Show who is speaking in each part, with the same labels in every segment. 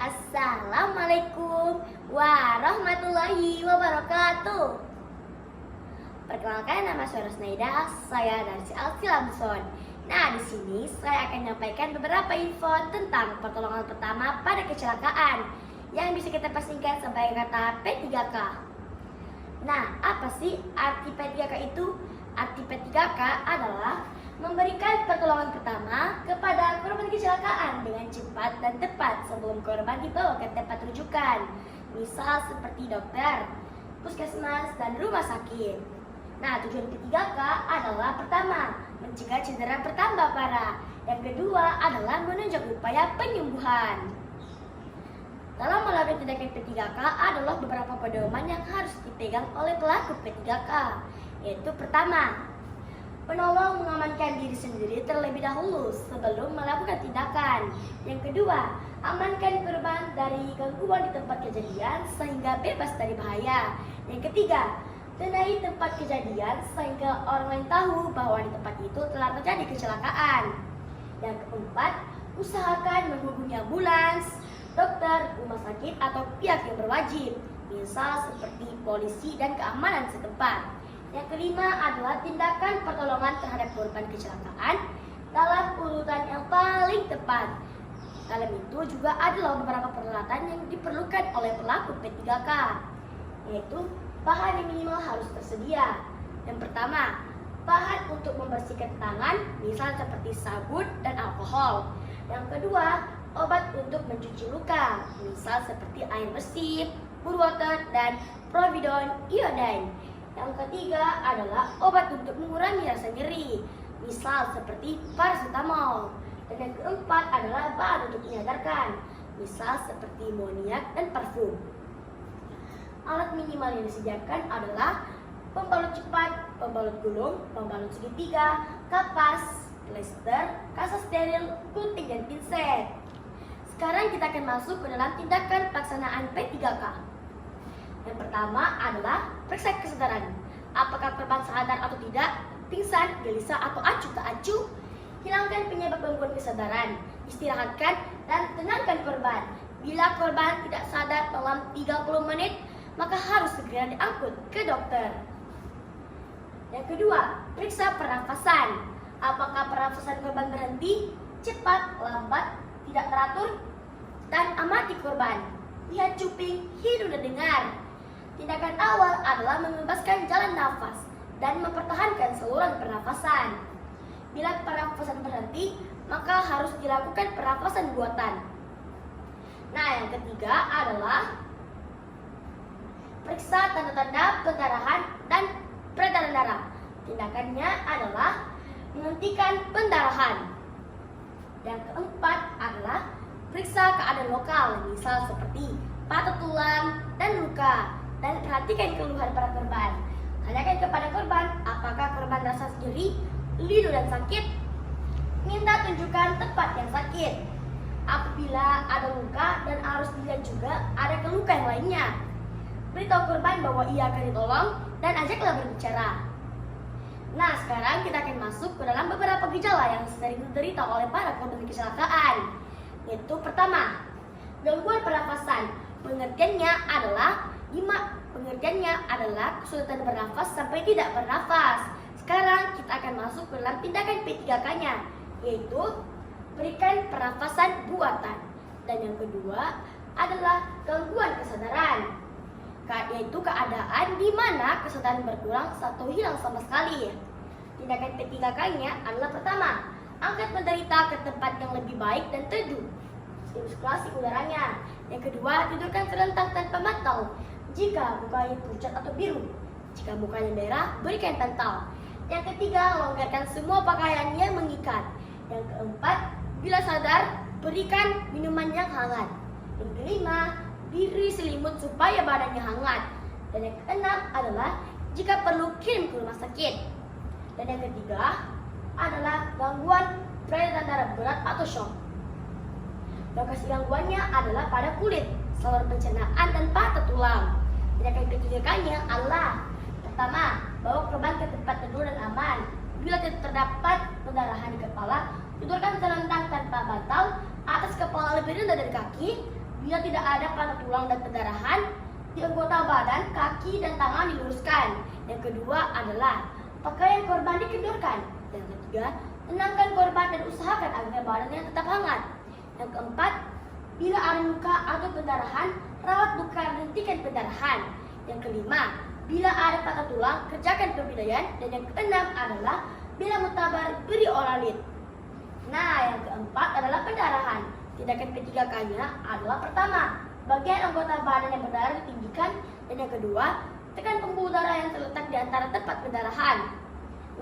Speaker 1: Assalamualaikum warahmatullahi wabarakatuh. Perkenalkan, nama saya Rosnaida, saya dari CLC Lamson. Nah, di sini saya akan menyampaikan beberapa info tentang pertolongan pertama pada kecelakaan yang bisa kita persingkat sebagai kata P3K. Nah, apa sih arti P3K itu? Arti P3K adalah memberikan pertolongan pertama kepada korban kecelakaan dengan cepat dan tepat sebelum korban dibawa ke tempat rujukan, misal seperti dokter, puskesmas, dan rumah sakit. Nah, tujuan P3K adalah pertama, mencegah cedera bertambah parah. Yang kedua adalah menunjang upaya penyembuhan. Dalam melakukan tindakan P3K adalah beberapa pedoman yang harus dipegang oleh pelaku P3K, yaitu pertama, penolong mengamankan diri sendiri terlebih dahulu sebelum melakukan tindakan. Yang kedua, amankan korban dari gangguan di tempat kejadian sehingga bebas dari bahaya. Yang ketiga, tenai tempat kejadian sehingga orang lain tahu bahwa di tempat itu telah terjadi kecelakaan. Yang keempat, usahakan menghubungi ambulans, dokter, rumah sakit, atau pihak yang berwajib, misal seperti polisi dan keamanan setempat. Yang kelima adalah tindakan pertolongan terhadap korban kecelakaan dalam urutan yang paling tepat. Dalam itu juga adalah beberapa peralatan yang diperlukan oleh pelaku P3K, yaitu bahan yang minimal harus tersedia. Yang pertama, bahan untuk membersihkan tangan, misal seperti sabun dan alkohol. Yang kedua, obat untuk mencuci luka, misal seperti air bersih, pure water, dan povidone iodine. Yang ketiga adalah obat untuk mengurangi rasa nyeri, misal seperti paracetamol. Dan yang keempat adalah bahan untuk menyadarkan, misal seperti moniak dan parfum. Alat minimal yang disediakan adalah pembalut cepat, pembalut gulung, pembalut segitiga, kapas, plester, kasa steril, gunting, dan pinset. Sekarang kita akan masuk ke dalam tindakan pelaksanaan P3K. Yang pertama adalah periksa kesadaran. Apakah korban sadar atau tidak, pingsan, gelisah, atau acuh tak acuh? Hilangkan penyebab gangguan kesadaran, istirahatkan dan tenangkan korban. Bila korban tidak sadar dalam 30 menit, maka harus segera diangkut ke dokter. Yang kedua, periksa pernafasan. Apakah pernafasan korban berhenti, cepat, lambat, tidak teratur? Dan amati korban. Lihat cuping, hidung, dan dengar. Tindakan awal adalah membebaskan jalan nafas dan mempertahankan saluran pernafasan. Bila pernafasan berhenti, maka harus dilakukan pernafasan buatan. Nah, yang ketiga adalah periksa tanda-tanda pendarahan dan peredaran darah. Tindakannya adalah menghentikan pendarahan. Yang keempat adalah periksa keadaan lokal, misal seperti patah tulang dan luka. Dan perhatikan keluhan para korban. Tanyakan kepada korban, apakah korban rasa nyeri, linu, dan sakit? Minta tunjukkan tempat yang sakit. Apabila ada luka dan harus dilihat juga ada keluka yang lainnya, beritahu korban bahwa ia akan ditolong dan ajaklah berbicara. Nah, sekarang kita akan masuk ke dalam beberapa gejala yang sering diderita oleh para korban kecelakaan. Yaitu pertama, gangguan pernafasan. Pengertiannya adalah kesulitan bernafas sampai tidak bernafas. Sekarang kita akan masuk ke dalam tindakan P3K-nya, yaitu berikan pernafasan buatan. Dan yang kedua adalah gangguan kesadaran, yaitu keadaan di mana kesadaran berkurang atau hilang sama sekali. Tindakan P3K-nya adalah pertama, angkat penderita ke tempat yang lebih baik dan teduh, sirkulasi udaranya. Yang kedua, tidurkan terlentang tanpa mantel jika mukanya pucat atau biru. Jika mukanya merah, berikan bantal. Yang ketiga, longgarkan semua pakaian yang mengikat. Yang keempat, bila sadar, berikan minuman yang hangat. Yang kelima, beri selimut supaya badannya hangat. Dan yang keenam adalah jika perlu kirim ke rumah sakit. Dan yang ketiga adalah gangguan peredaran darah berat atau shock. Lokasi gangguannya adalah pada kulit, saluran pencernaan, dan patah tulang. Tindakan P3K-nya adalah pertama, bawa korban ke tempat tidur dan aman. Bila terdapat pendarahan di kepala, tidurkan terlentang tanpa bantal atas kepala lebih rendah dari kaki. bila tidak ada patah tulang dan pendarahan di anggota badan, kaki, dan tangan diluruskan. Yang kedua adalah pakaian korban dikendurkan. Yang ketiga, tenangkan korban dan usahakan agar badannya tetap hangat. Yang keempat, bila ada luka atau pendarahan, rawat luka dan hentikan pendarahan. Yang kelima, bila ada patah tulang, kerjakan pemindaian. Dan yang keenam adalah bila mutabar, beri olalit. Nah, yang keempat adalah pendarahan. Tindakan ketiganya adalah pertama, bagian anggota badan yang berdarah ditinggikan. Dan yang kedua, tekan pembuluh darah yang terletak di antara tempat pendarahan.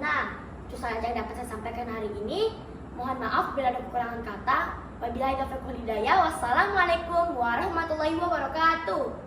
Speaker 1: Nah, itu saja yang dapat saya sampaikan hari ini. Mohon maaf bila ada kekurangan kata. Wabillahi taufiq wal hidayah. Wassalamualaikum warahmatullahi wabarakatuh.